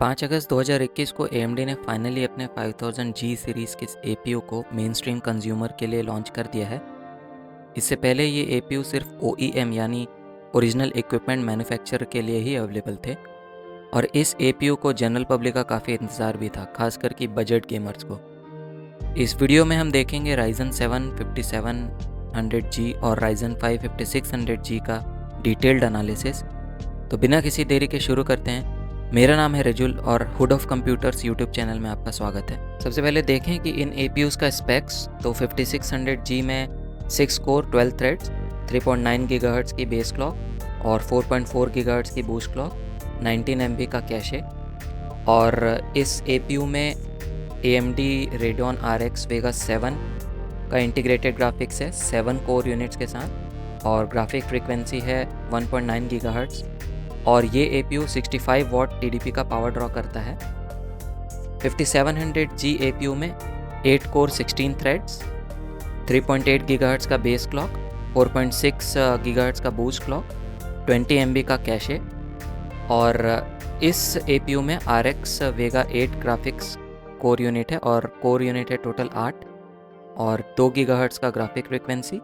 5 अगस्त 2021 को AMD ने finally अपने 5000G सीरीज़ के APU को मेन स्ट्रीम कंज्यूमर के लिए लॉन्च कर दिया है। इससे पहले ये APU सिर्फ OEM यानी ओरिजिनल इक्विपमेंट मैन्युफैक्चरर के लिए ही अवेलेबल थे और इस APU को जनरल पब्लिक का काफ़ी इंतज़ार भी था, खासकर कि बजट गेमर्स को। इस वीडियो में हम देखेंगे Ryzen 7 5700G और Ryzen 5 5600G का डिटेल्ड एनालिसिस। तो बिना किसी देरी के शुरू करते हैं। मेरा नाम है रजुल और hood of computers YouTube channel में आपका स्वागत है। सबसे पहले देखें कि इन APUs का स्पेक्स। तो 5600G में 6 कोर 12 थ्रेड्स, 3.9 GHz की बेस क्लॉक और 4.4 GHz की बूस्ट क्लॉक, 19 MB का कैशे। और इस APU में AMD Radeon RX Vega 7 का इंटीग्रेटेड ग्राफिक्स है 7 कोर यूनिट्स के साथ और ग्राफिक फ्रीक्वेंसी है 1.9 GHz। और ये APU 65 वॉट TDP का पावर ड्रॉ करता है। 5700G APU में 8 कोर 16 थ्रेड्स, 3.8 GHz का बेस क्लॉक, 4.6 GHz का बूस्ट क्लॉक, 20 MB का कैशे। और इस APU में RX Vega 8 graphics core unit है और कोर यूनिट है टोटल 8 और 2 GHz का ग्राफिक फ्रीक्वेंसी।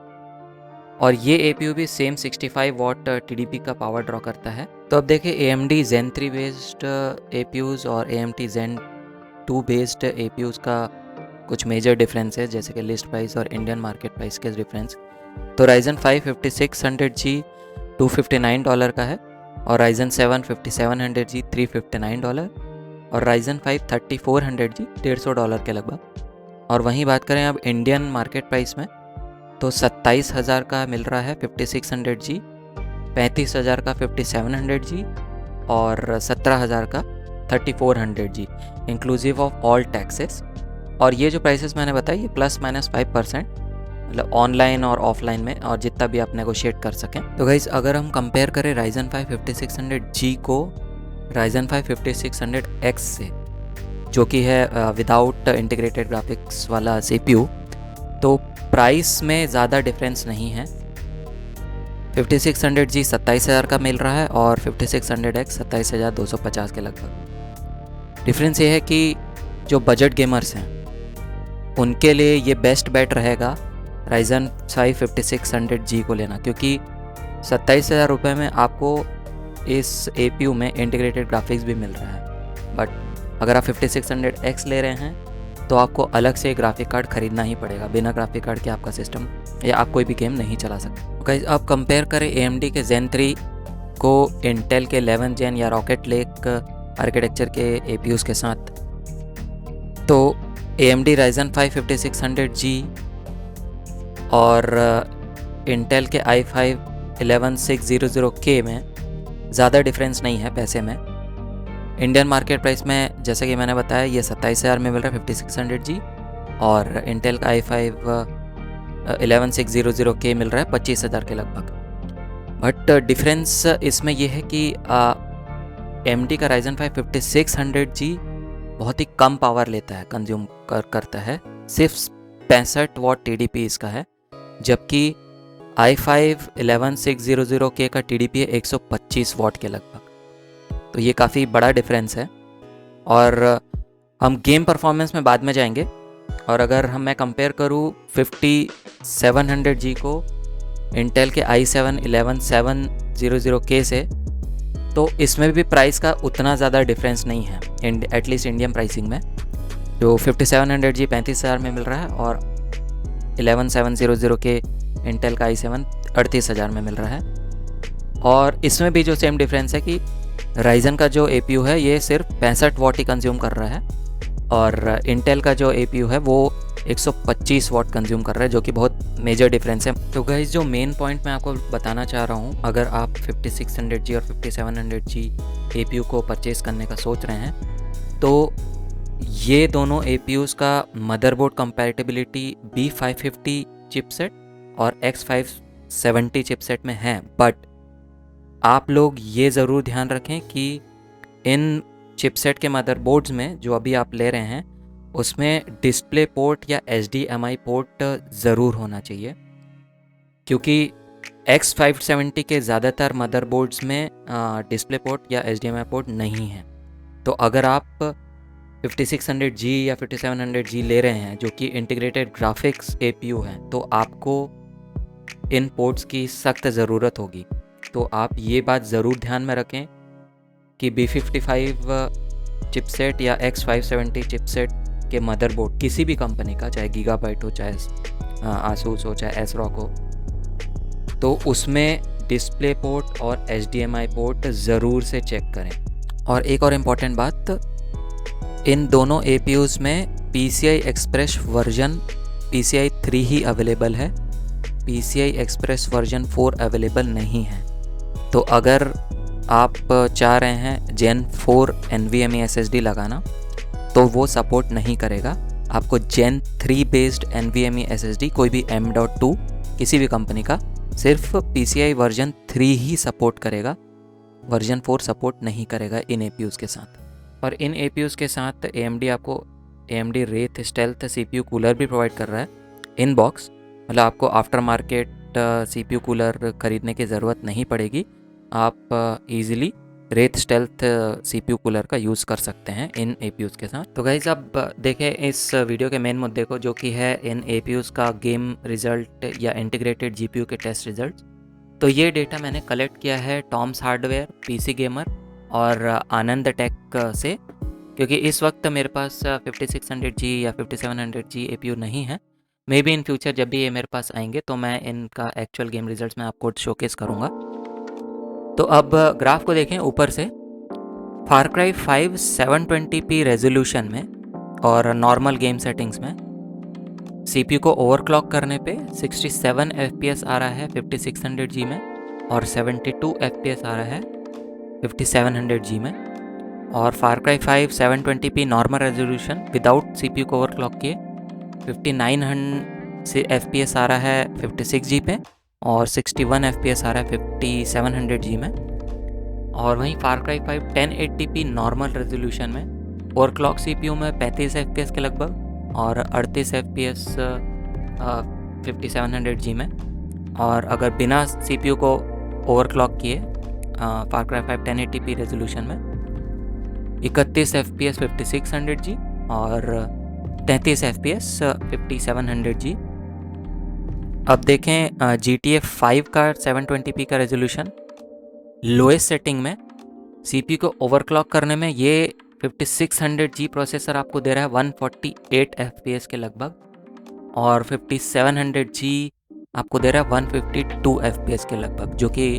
और ये APU भी सेम 65 वॉट TDP का पावर ड्रॉ करता है। तो अब देखें AMD Zen 3 बेस्ड APUs और AMD Zen 2 बेस्ड APUs का कुछ मेजर डिफरेंस है, जैसे कि लिस्ट प्राइस और इंडियन मार्केट प्राइस के डिफरेंस। तो Ryzen 5 5600G $259 का है और Ryzen 7 5700G $359 और Ryzen 5 3400G $150 के लगभग। और वहीं बात करें अब इंडियन मार्केट प्राइस में, तो 27,000 का मिल रहा है 5600G, 35,000 का 5700G और 17,000 का 3400G inclusive of all taxes. और ये जो प्राइसेस मैंने बताई ये ±5%, मतलब ऑनलाइन और ऑफलाइन में, और जितना भी आप नेगोशिएट कर सकें। तो गाइस अगर हम कंपेयर करें Ryzen 5 5600G को Ryzen 5 5600X से, जो कि है विदाउट इंटीग्रेटेड ग्राफिक्स वाला CPU, तो प्राइस में ज़्यादा डिफरेंस नहीं है। 5600G 27,000 का मिल रहा है और 5600X 27,250 के लगभग। डिफरेंस ये है कि जो बजट गेमर्स हैं उनके लिए ये बेस्ट बेट रहेगा Ryzen 5 5600G को लेना, क्योंकि 27,000 रुपये में आपको इस APU में इंटीग्रेटेड ग्राफिक्स भी मिल रहा है। बट अगर आप 5600X ले रहे हैं तो आपको अलग से ग्राफिक कार्ड ख़रीदना ही पड़ेगा। बिना ग्राफिक कार्ड के आपका सिस्टम या आप कोई भी गेम नहीं चला सकते। गाइस अब कंपेयर करें AMD के Zen 3 को इंटेल के 11th Gen या रॉकेट लेक आर्किटेक्चर के APUs के साथ, तो AMD Ryzen 5 5600G और इंटेल के i5 11600K में ज़्यादा डिफरेंस नहीं है पैसे में। इंडियन मार्केट प्राइस में जैसे कि मैंने बताया ये 27,000 में मिल रहा है 5600G और इंटेल का i5 11600K मिल रहा है 25,000 के लगभग। बट डिफरेंस इसमें यह है कि AMD का Ryzen 5 5600G बहुत ही कम पावर लेता है, कंज्यूम करता है, सिर्फ 65 वॉट TDP इसका है, जबकि i5 11600K का TDP है 125 वॉट के लगभग। तो ये काफ़ी बड़ा डिफरेंस है और हम गेम परफॉर्मेंस में बाद में जाएंगे। और अगर मैं कंपेयर करूँ 5700G को इंटेल के i7 11700K से, तो इसमें भी प्राइस का उतना ज़्यादा डिफरेंस नहीं है, एटलीस्ट इंडियन प्राइसिंग में। जो 5700G 35,000 में मिल रहा है और 11700K इंटेल का i7 38,000 में मिल रहा है। और इसमें भी जो सेम डिफरेंस है कि Ryzen का जो APU है ये सिर्फ 65 वॉट ही कंज्यूम कर रहा है और इंटेल का जो APU है वो 125 वॉट कंज्यूम कर रहा है, जो कि बहुत मेजर डिफरेंस है। तो गाइस जो मेन पॉइंट मैं आपको बताना चाह रहा हूँ, अगर आप 5600G और 5700G APU को परचेस करने का सोच रहे हैं, तो ये दोनों APUs का मदरबोर्ड कंपैटिबिलिटी B550 चिपसेट और X570 चिपसेट में है। बट आप लोग ये ज़रूर ध्यान रखें कि इन चिपसेट के मदरबोर्ड्स में जो अभी आप ले रहे हैं उसमें डिस्प्ले पोर्ट या HDMI पोर्ट ज़रूर होना चाहिए, क्योंकि X570 के ज़्यादातर मदरबोर्ड्स में डिस्प्ले पोर्ट या HDMI पोर्ट नहीं है। तो अगर आप 5600G या 5700G ले रहे हैं जो कि इंटीग्रेटेड ग्राफिक्स APU हैं, तो आपको इन पोर्ट्स की सख्त ज़रूरत होगी। तो आप ये बात ज़रूर ध्यान में रखें कि B55 चिपसेट या X570 चिपसेट के मदरबोर्ड किसी भी कंपनी का, चाहे गीगाबाइट हो, चाहे आसूस हो, चाहे एसरॉक हो, तो उसमें डिस्प्ले पोर्ट और HDMI पोर्ट ज़रूर से चेक करें। और एक और इम्पॉर्टेंट बात, इन दोनों APUs में PCI Express वर्जन PCI 3 ही अवेलेबल है, PCI Express वर्जन 4 अवेलेबल नहीं है। तो अगर आप चाह रहे हैं Gen 4 NVMe SSD लगाना, तो वो सपोर्ट नहीं करेगा। आपको Gen 3 बेस्ड NVMe SSD कोई भी M.2 किसी भी कंपनी का सिर्फ PCI वर्जन 3 ही सपोर्ट करेगा, वर्जन 4 सपोर्ट नहीं करेगा इन APUs के साथ। और इन APUs के साथ AMD आपको AMD Wraith Stealth CPU cooler भी प्रोवाइड कर रहा है इन बॉक्स। मतलब आपको आफ्टर मार्केट CPU कूलर ख़रीदने की ज़रूरत नहीं पड़ेगी, आप easily Wraith Stealth CPU cooler का यूज़ कर सकते हैं इन APUs के साथ। तो गाइस, अब देखें इस वीडियो के मेन मुद्दे को, जो कि है इन APUs का गेम रिज़ल्ट या इंटीग्रेटेड GPU के टेस्ट रिज़ल्ट। तो ये डेटा मैंने कलेक्ट किया है टॉम्स हार्डवेयर, PC गेमर और आनंद टेक से, क्योंकि इस वक्त मेरे पास 5600G या 5700G APU नहीं है। मे बी इन फ्यूचर जब भी ये मेरे पास आएंगे तो मैं इनका एक्चुअल गेम रिजल्ट्स में आपको शोकेस करूँगा। तो अब ग्राफ को देखें ऊपर से। फार क्राई 5 720p रेजोल्यूशन में और नॉर्मल गेम सेटिंग्स में CPU को ओवरक्लॉक करने पे 67 FPS आ रहा है 5600G में, और 72 FPS आ रहा है 5700G में। और far cry 5 720p normal resolution without CPU को ओवरक्लॉक किए 5900 FPS आ रहा है 56G पे, और 61 FPS आ रहा है 5700G में। और वहीं फार क्राई 5 1080p नॉर्मल रेजोल्यूशन में ओवरक्लॉक CPU में 35 FPS के लगभग, और 38 FPS 5700G में। और अगर बिना CPU को ओवरक्लॉक किए फार क्राई 5 1080p रेजोल्यूशन में 31 FPS 5600G और 33 FPS 5700G। अब देखें GTA 5 का 720p का रेजोल्यूशन लोएस्ट सेटिंग में CPU को ओवरक्लॉक करने में ये 5600G प्रोसेसर आपको दे रहा है 148 FPS के लगभग, और 5700G आपको दे रहा है 152 FPS के लगभग, जो कि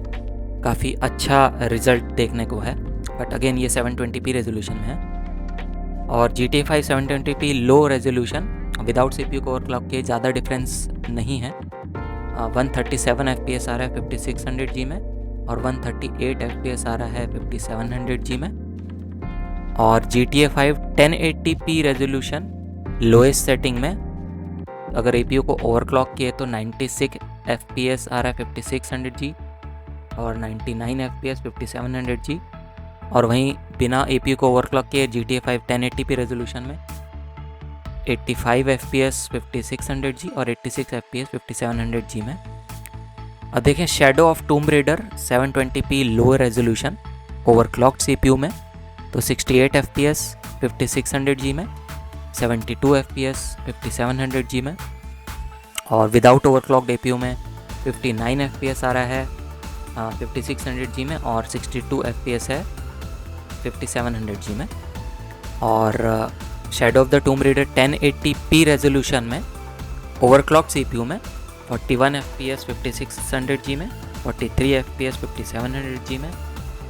काफ़ी अच्छा रिज़ल्ट देखने को है। बट अगेन ये 720p रेजोल्यूशन में है। और GTA 5 720p low resolution without CPU को ओवरक्लॉक किए ज़्यादा डिफरेंस नहीं है। 137 FPS आ रहा है 5600G में, और 138 FPS आ रहा है 5700G में। और GTA 5 1080p resolution lowest setting में अगर APU को ओवरक्लॉक किए तो 96 FPS आ रहा है 5600G और 99 FPS 5700G। और वहीं बिना APU को ओवरक्लॉक किए GTA 5 1080p रेजोल्यूशन में 85 FPS 5600G और 86 FPS 5700G में। अब देखें shadow of tomb raider 720p low resolution overclocked CPU में तो 68 FPS 5600G में, 72 FPS 5700G में, और विदाउट ओवरक्लॉक्ड APU में 59 FPS आ रहा है 5600G में, और 62 FPS है 5700G में। और shadow of the Tomb raider 1080p resolution में ओवरक्लॉक CPU में 41 FPS 5600G में, 43 FPS 5700G में,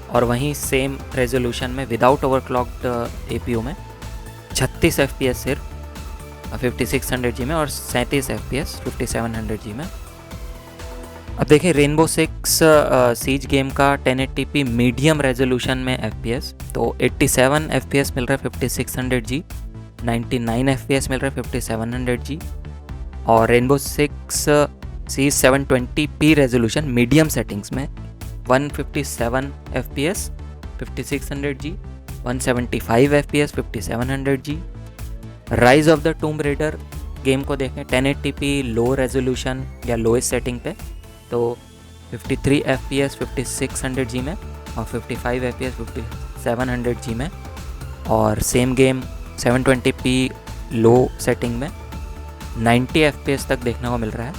और वहीं सेम रेजोल्यूशन में विदाउट ओवरक्लॉक्ड APU में 36 FPS सिर्फ 5600G में, और 37 FPS 5700G में। अब देखिए रेनबो 6 सीज गेम का 1080p मीडियम रेजोल्यूशन में FPS तो 87 FPS मिल रहा है 5600G, 99 FPS मिल रहा है 5700G, और Rainbow 6 Siege 720p resolution medium settings में 157 FPS 5600G, 175 FPS 5700G। Rise of the Tomb Raider game को देखें 1080p लो रेजोल्यूशन या लोएस्ट सेटिंग पे तो 53 FPS 5600G में, और 55 FPS 5700G में। और सेम गेम 720p लो सेटिंग में 90 fps तक देखने को मिल रहा है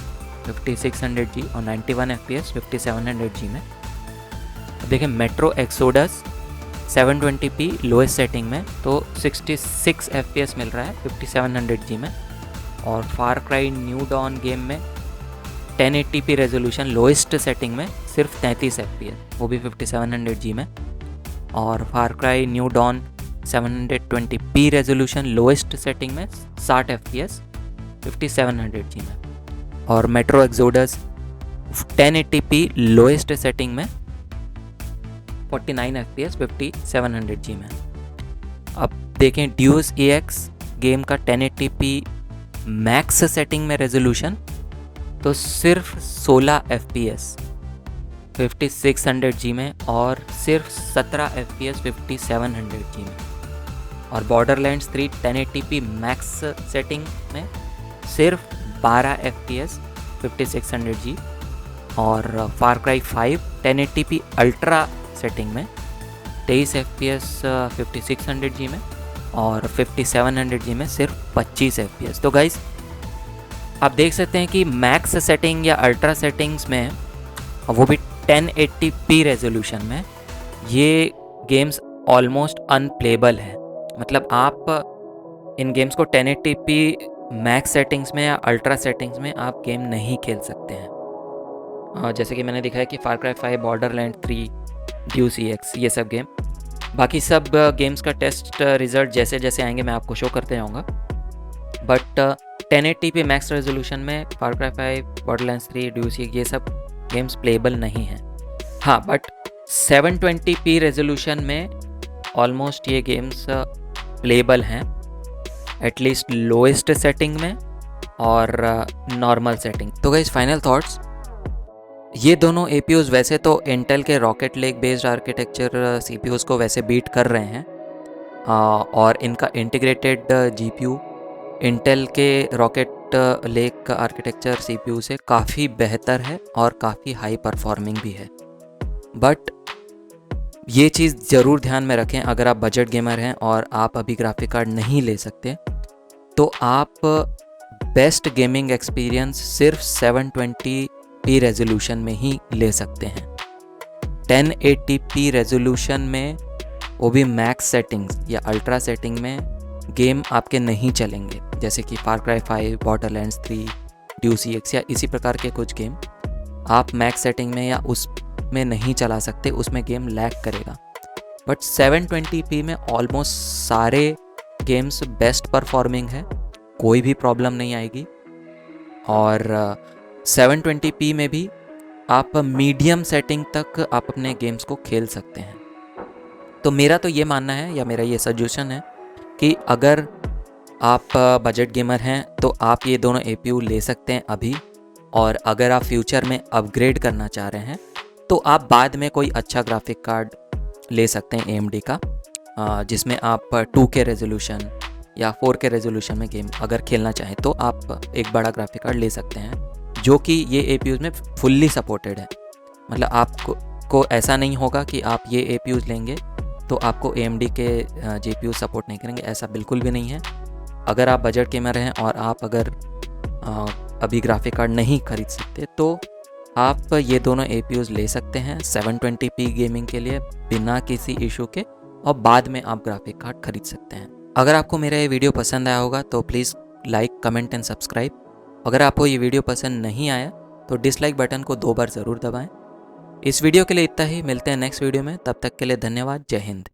5600G और 91 fps 5700G में। अब देखें metro exodus 720p lowest setting में तो 66 fps मिल रहा है 5700G में। और far cry new don game में 1080p रेजोल्यूशन लोएस्ट सेटिंग में सिर्फ 33 fps, वो भी 5700G में। और far cry new dawn 720p resolution lowest setting में 60 fps 5700G में। और metro exodus 1080p lowest setting में 49 fps 5700G में। अब देखें ड्यूस EX गेम का 1080p मैक्स सेटिंग में रेजोल्यूशन तो सिर्फ 16 fps 5600G में और सिर्फ 17 fps 5700G में। और बॉर्डरलैंड्स 3 1080p मैक्स सेटिंग में सिर्फ 12 fps 5600G। और far cry 5 1080p ultra setting में 23 fps 5600G में और 5700G में सिर्फ 25 fps। तो गाइस आप देख सकते हैं कि मैक्स सेटिंग या अल्ट्रा सेटिंग्स में, वो भी 1080p रेजोल्यूशन में, ये गेम्स ऑलमोस्ट अनप्लेबल है। मतलब आप इन गेम्स को 1080p मैक्स सेटिंग्स में या अल्ट्रा सेटिंग्स में आप गेम नहीं खेल सकते हैं। जैसे कि मैंने दिखाया कि फार क्राई 5, बॉर्डरलैंड 3, ड्यूस EX, ये सब गेम। बाकी सब गेम्स का टेस्ट रिज़ल्ट जैसे जैसे आएंगे मैं आपको शो करते जाऊँगा। बट 1080p मैक्स रेजोल्यूशन में फार क्राई 5, बॉर्डरलैंड्स 3, ड्यूस EX ये सब गेम्स प्लेबल नहीं हैं। हाँ, बट 720p रेजोल्यूशन में ऑलमोस्ट ये गेम्स प्लेबल हैं, एटलीस्ट लोएस्ट सेटिंग में और नॉर्मल सेटिंग। तो गाइस फाइनल थॉट्स, ये दोनों APUs वैसे तो इंटेल के rocket lake based architecture CPUs को वैसे बीट कर रहे हैं, और इनका इंटीग्रेटेड GPU इंटेल के रॉकेट लेक आर्किटेक्चर CPU से काफ़ी बेहतर है और काफ़ी हाई परफॉर्मिंग भी है। बट ये चीज़ ज़रूर ध्यान में रखें, अगर आप बजट गेमर हैं और आप अभी ग्राफिक कार्ड नहीं ले सकते तो आप बेस्ट गेमिंग एक्सपीरियंस सिर्फ 720p रेजोल्यूशन में ही ले सकते हैं। 1080p रेजोल्यूशन में, वो भी मैक्स सेटिंग्स या अल्ट्रा सेटिंग में, गेम आपके नहीं चलेंगे। जैसे कि फार क्राई 5, बॉर्डरलैंड्स 3, ड्यूस EX या इसी प्रकार के कुछ गेम आप मैक्स सेटिंग में या उस में नहीं चला सकते, उसमें गेम लैग करेगा। बट 720p में ऑलमोस्ट सारे गेम्स बेस्ट परफॉर्मिंग है, कोई भी प्रॉब्लम नहीं आएगी। और 720p में भी आप मीडियम सेटिंग तक आप अपने गेम्स को खेल सकते हैं। तो मेरा तो ये मानना है या मेरा ये सजेशन है कि अगर आप बजट गेमर हैं तो आप ये दोनों APU ले सकते हैं अभी, और अगर आप फ्यूचर में अपग्रेड करना चाह रहे हैं तो आप बाद में कोई अच्छा ग्राफिक कार्ड ले सकते हैं AMD का, जिसमें आप 2K रेजोल्यूशन या 4K रेजोल्यूशन में गेम अगर खेलना चाहें तो आप एक बड़ा ग्राफिक कार्ड ले सकते हैं, जो कि ये APUs में फुल्ली सपोर्टेड है। मतलब आपको ऐसा नहीं होगा कि आप ये APUs लेंगे तो आपको AMD के GPU सपोर्ट नहीं करेंगे, ऐसा बिल्कुल भी नहीं है। अगर आप बजट गेमर हैं और आप अगर अभी ग्राफिक कार्ड नहीं खरीद सकते तो आप ये दोनों APUs ले सकते हैं 720p गेमिंग के लिए बिना किसी इशू के, और बाद में आप ग्राफिक कार्ड खरीद सकते हैं। अगर आपको मेरा ये वीडियो पसंद आया होगा तो please like, comment and subscribe. अगर आपको ये वीडियो पसंद नहीं आया तो डिसलाइक बटन को 2 बार ज़रूर दबाएं। इस वीडियो के लिए इतना ही, मिलते हैं नेक्स्ट वीडियो में, तब तक के लिए धन्यवाद। जय हिंद।